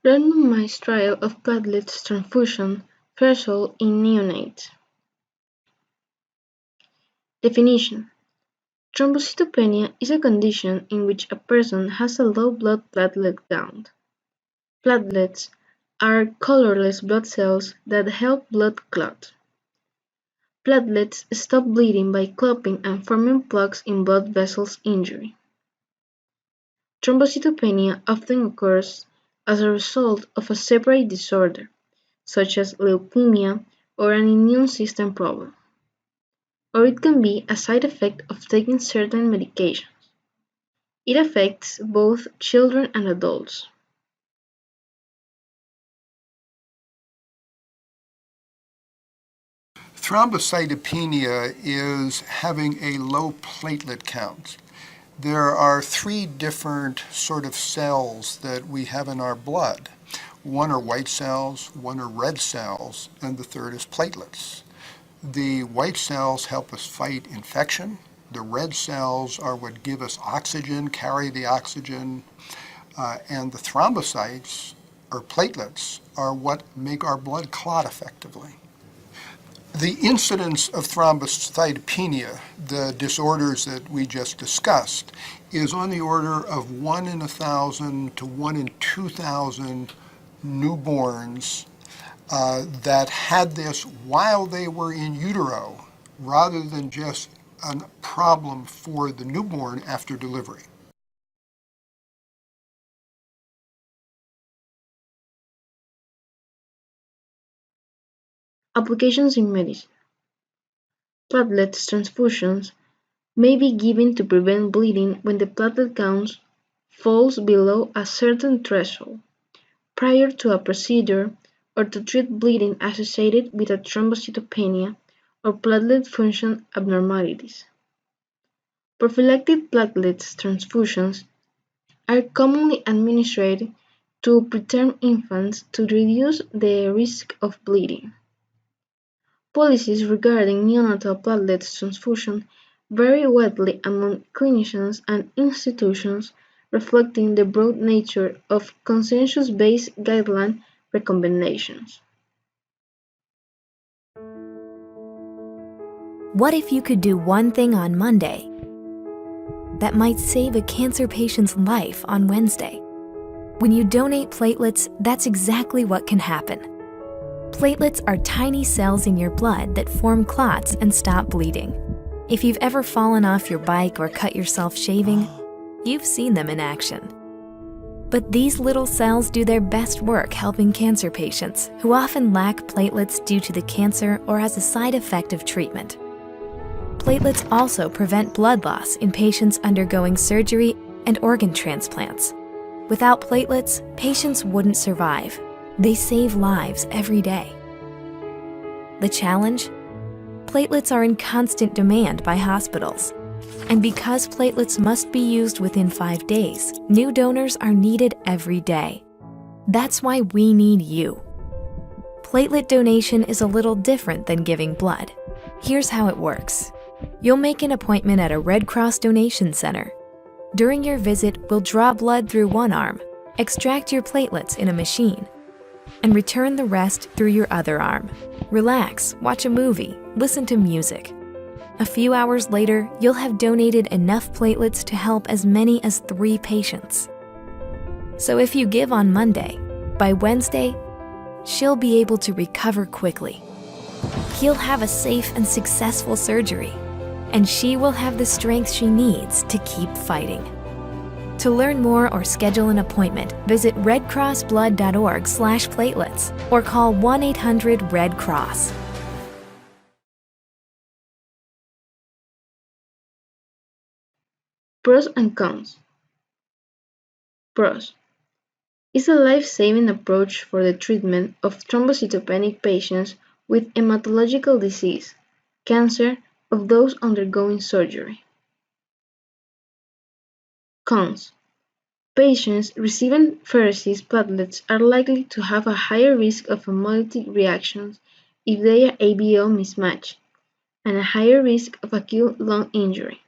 Randomized trial of platelet transfusion threshold in neonates. Definition: thrombocytopenia is a condition in which a person has a low blood platelet count. Platelets are colorless blood cells that help blood clot. Platelets stop bleeding by clopping and forming plaques in blood vessels injury. Thrombocytopenia often occurs as a result of a separate disorder, such as leukemia or an immune system problem, or it can be a side effect of taking certain medications. It affects both children and adults. Thrombocytopenia is having a low platelet count. There are three different sort of cells that we have in our blood. One are white cells, one are red cells, and the third is platelets. The white cells help us fight infection. The red cells are what give us oxygen, carry the oxygen, and the thrombocytes, or platelets, are what make our blood clot effectively. The incidence of thrombocytopenia, the disorders that we just discussed, is on the order of 1 in 1,000 to 1 in 2,000 newborns that had this while they were in utero, rather than just a problem for the newborn after delivery. Applications in medicine. Platelet transfusions may be given to prevent bleeding when the platelet count falls below a certain threshold, prior to a procedure, or to treat bleeding associated with a thrombocytopenia or platelet function abnormalities. Prophylactic platelet transfusions are commonly administered to preterm infants to reduce the risk of bleeding. Policies regarding neonatal platelet transfusion vary widely among clinicians and institutions, reflecting the broad nature of consensus-based guideline recommendations. What if you could do one thing on Monday that might save a cancer patient's life on Wednesday? When you donate platelets, that's exactly what can happen. Platelets are tiny cells in your blood that form clots and stop bleeding. If you've ever fallen off your bike or cut yourself shaving, you've seen them in action. But these little cells do their best work helping cancer patients who often lack platelets due to the cancer or as a side effect of treatment. Platelets also prevent blood loss in patients undergoing surgery and organ transplants. Without platelets, patients wouldn't survive. They save lives every day. The challenge? Platelets are in constant demand by hospitals. And because platelets must be used within 5 days, new donors are needed every day. That's why we need you. Platelet donation is a little different than giving blood. Here's how it works. You'll make an appointment at a Red Cross donation center. During your visit, we'll draw blood through one arm, extract your platelets in a machine, and return the rest through your other arm. Relax, watch a movie, listen to music. A few hours later, you'll have donated enough platelets to help as many as 3 patients. So if you give on Monday, by Wednesday, she'll be able to recover quickly. He'll have a safe and successful surgery, and she will have the strength she needs to keep fighting. To learn more or schedule an appointment, visit redcrossblood.org/platelets or call 1-800-RED-CROSS. Pros and cons. Pros. It's a life-saving approach for the treatment of thrombocytopenic patients with hematological disease, cancer, of those undergoing surgery. Cons. Patients receiving pheresis platelets are likely to have a higher risk of hemolytic reactions if they are ABO mismatched, and a higher risk of acute lung injury,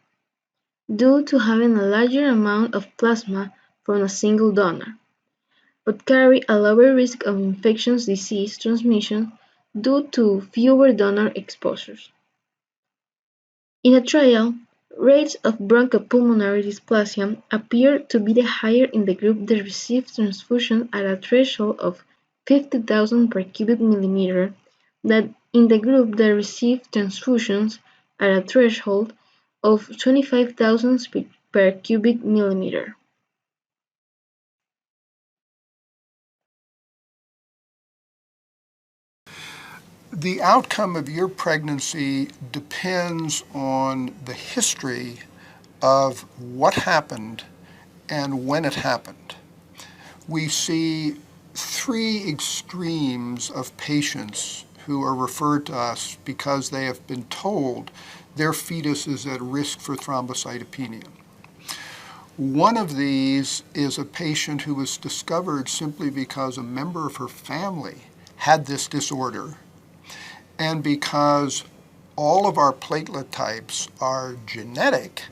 due to having a larger amount of plasma from a single donor. but carry a lower risk of infectious disease transmission due to fewer donor exposures. In a trial, rates of bronchopulmonary dysplasia appeared to be higher in the group that received transfusion at a threshold of 50,000 per cubic millimeter than in the group that received transfusions at a threshold of 25,000 per cubic millimeter. The outcome of your pregnancy depends on the history of what happened and when it happened. We see three extremes of patients who are referred to us because they have been told their fetus is at risk for thrombocytopenia. One of these is a patient who was discovered simply because a member of her family had this disorder, and because all of our platelet types are genetic,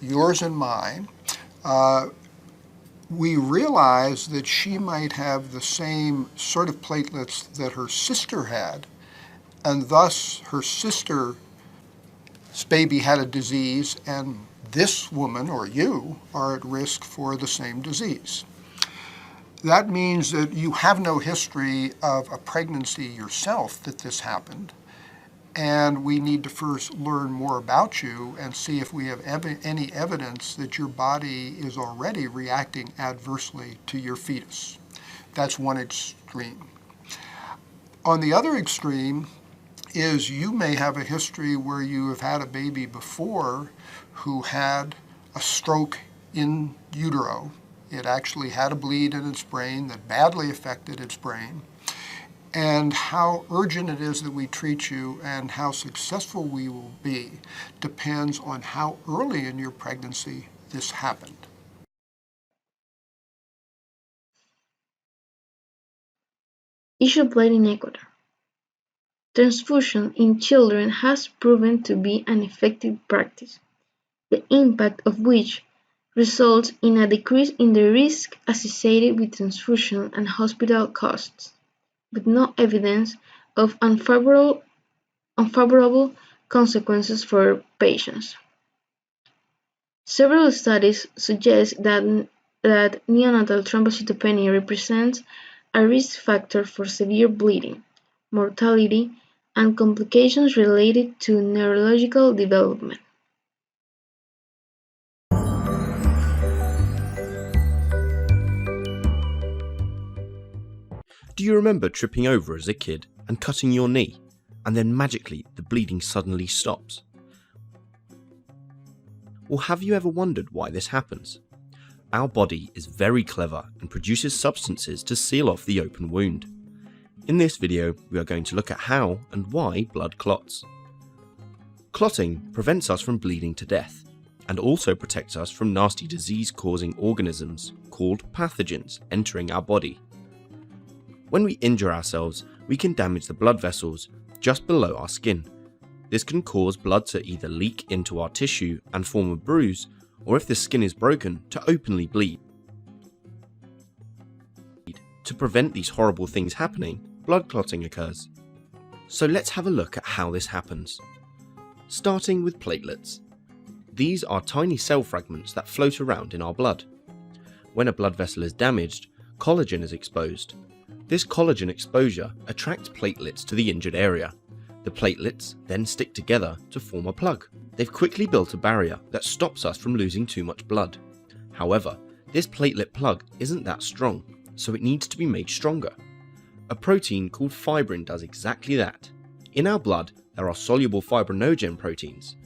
yours and mine, we realized that she might have the same sort of platelets that her sister had, and thus her sister's baby had a disease, and this woman, or you, are at risk for the same disease. That means that you have no history of a pregnancy yourself that this happened, and we need to first learn more about you and see if we have any evidence that your body is already reacting adversely to your fetus. That's one extreme. On the other extreme is you may have a history where you have had a baby before who had a stroke in utero. It actually had a bleed in its brain that badly affected its brain. And how urgent it is that we treat you and how successful we will be depends on how early in your pregnancy this happened. Issue played in Ecuador. Transfusion in children has proven to be an effective practice, the impact of which results in a decrease in the risk associated with transfusion and hospital costs, with no evidence of unfavorable consequences for patients. Several studies suggest that neonatal thrombocytopenia represents a risk factor for severe bleeding, mortality, and complications related to neurological development. Do you remember tripping over as a kid and cutting your knee, and then magically the bleeding suddenly stops? Or have you ever wondered why this happens? Our body is very clever and produces substances to seal off the open wound. In this video, we are going to look at how and why blood clots. Clotting prevents us from bleeding to death, and also protects us from nasty disease-causing organisms called pathogens entering our body. When we injure ourselves, we can damage the blood vessels just below our skin. This can cause blood to either leak into our tissue and form a bruise, or if the skin is broken, to openly bleed. To prevent these horrible things happening, blood clotting occurs. So let's have a look at how this happens. Starting with platelets. These are tiny cell fragments that float around in our blood. When a blood vessel is damaged, collagen is exposed. This collagen exposure attracts platelets to the injured area. The platelets then stick together to form a plug. They've quickly built a barrier that stops us from losing too much blood. However, this platelet plug isn't that strong, so it needs to be made stronger. A protein called fibrin does exactly that. In our blood, there are soluble fibrinogen proteins.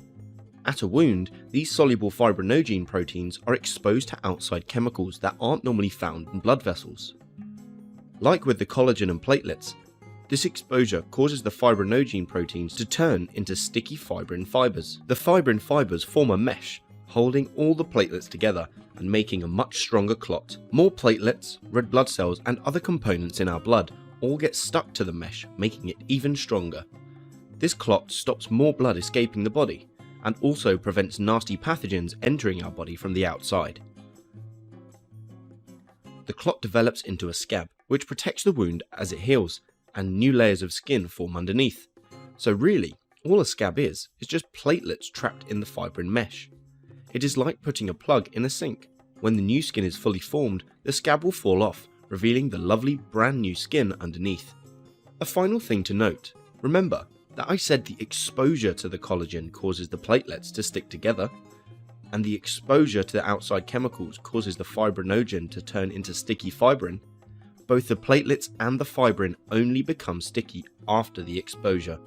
At a wound, these soluble fibrinogen proteins are exposed to outside chemicals that aren't normally found in blood vessels. Like with the collagen and platelets, this exposure causes the fibrinogen proteins to turn into sticky fibrin fibers. The fibrin fibers form a mesh, holding all the platelets together and making a much stronger clot. More platelets, red blood cells, and other components in our blood all get stuck to the mesh, making it even stronger. This clot stops more blood escaping the body, and also prevents nasty pathogens entering our body from the outside. the clot develops into a scab, which protects the wound as it heals, and new layers of skin form underneath. So really, all a scab is just platelets trapped in the fibrin mesh. It is like putting a plug in a sink. When the new skin is fully formed, the scab will fall off, revealing the lovely brand new skin underneath. A final thing to note, remember that I said the exposure to the collagen causes the platelets to stick together, and the exposure to the outside chemicals causes the fibrinogen to turn into sticky fibrin. Both the platelets and the fibrin only become sticky after the exposure.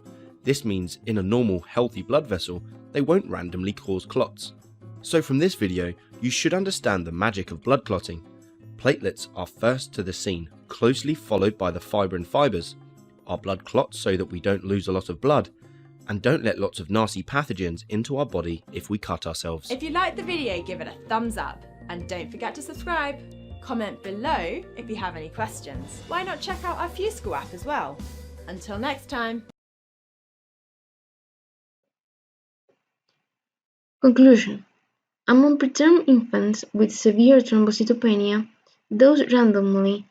This means in a normal, healthy blood vessel, they won't randomly cause clots. So from this video, you should understand the magic of blood clotting. Platelets are first to the scene, closely followed by the fibrin fibers. Our blood clots so that we don't lose a lot of blood, and don't let lots of nasty pathogens into our body if we cut ourselves. If you liked the video, give it a thumbs up, and don't forget to subscribe. Comment below if you have any questions. Why not check out our FewSchool app as well? Until next time. Conclusion. Among preterm infants with severe thrombocytopenia, those randomly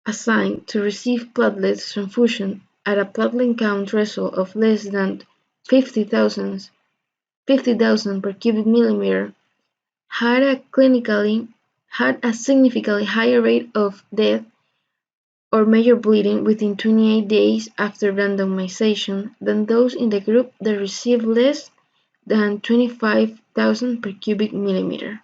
assigned to receive platelet transfusion at a platelet count threshold of less than 50,000 per cubic millimeter had a significantly higher rate of death or major bleeding within 28 days after randomization than those in the group that received less than 25,000 per cubic millimeter.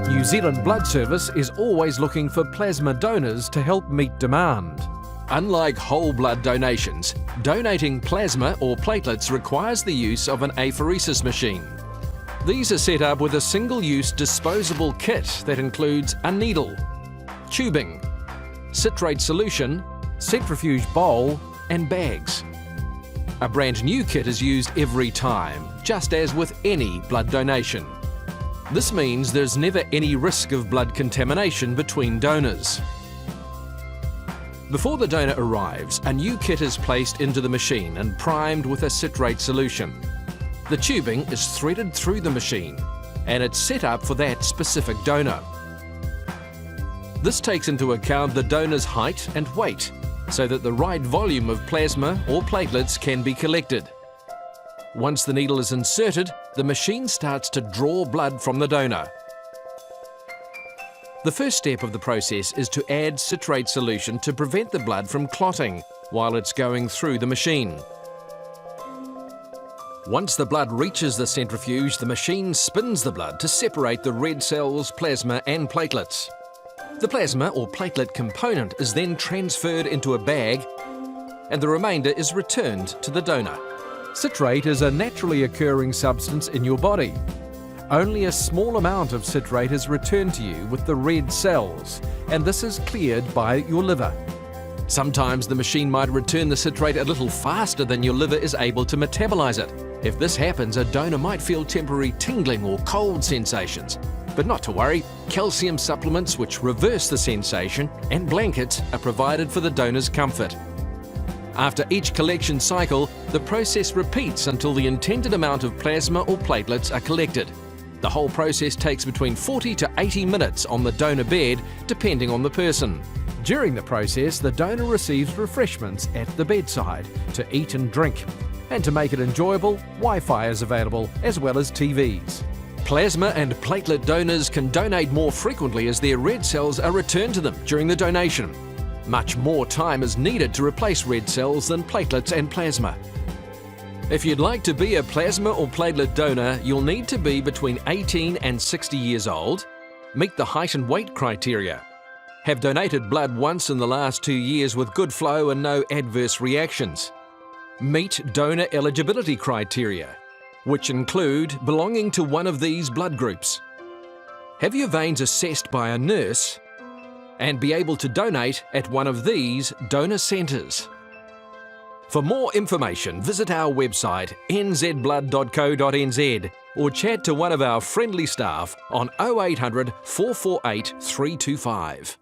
New Zealand Blood Service is always looking for plasma donors to help meet demand. Unlike whole blood donations, donating plasma or platelets requires the use of an apheresis machine. These are set up with a single-use disposable kit that includes a needle, tubing, citrate solution, centrifuge bowl and bags. A brand new kit is used every time, just as with any blood donation. This means there's never any risk of blood contamination between donors. Before the donor arrives, a new kit is placed into the machine and primed with a citrate solution. The tubing is threaded through the machine, and it's set up for that specific donor. This takes into account the donor's height and weight, so that the right volume of plasma or platelets can be collected. Once the needle is inserted, the machine starts to draw blood from the donor. The first step of the process is to add citrate solution to prevent the blood from clotting while it's going through the machine. Once the blood reaches the centrifuge, the machine spins the blood to separate the red cells, plasma and platelets. The plasma or platelet component is then transferred into a bag, and the remainder is returned to the donor. Citrate is a naturally occurring substance in your body. Only a small amount of citrate is returned to you with the red cells, and this is cleared by your liver. Sometimes the machine might return the citrate a little faster than your liver is able to metabolize it. If this happens, a donor might feel temporary tingling or cold sensations. But not to worry, calcium supplements which reverse the sensation and blankets are provided for the donor's comfort. After each collection cycle, the process repeats until the intended amount of plasma or platelets are collected. The whole process takes between 40 to 80 minutes on the donor bed, depending on the person. During the process, the donor receives refreshments at the bedside to eat and drink. And to make it enjoyable, Wi-Fi is available, as well as TVs. Plasma and platelet donors can donate more frequently as their red cells are returned to them during the donation. Much more time is needed to replace red cells than platelets and plasma. If you'd like to be a plasma or platelet donor, you'll need to be between 18 and 60 years old, meet the height and weight criteria, have donated blood once in the last 2 years with good flow and no adverse reactions, meet donor eligibility criteria, which include belonging to one of these blood groups, have your veins assessed by a nurse, and be able to donate at one of these donor centres. For more information, visit our website nzblood.co.nz or chat to one of our friendly staff on 0800 448 325.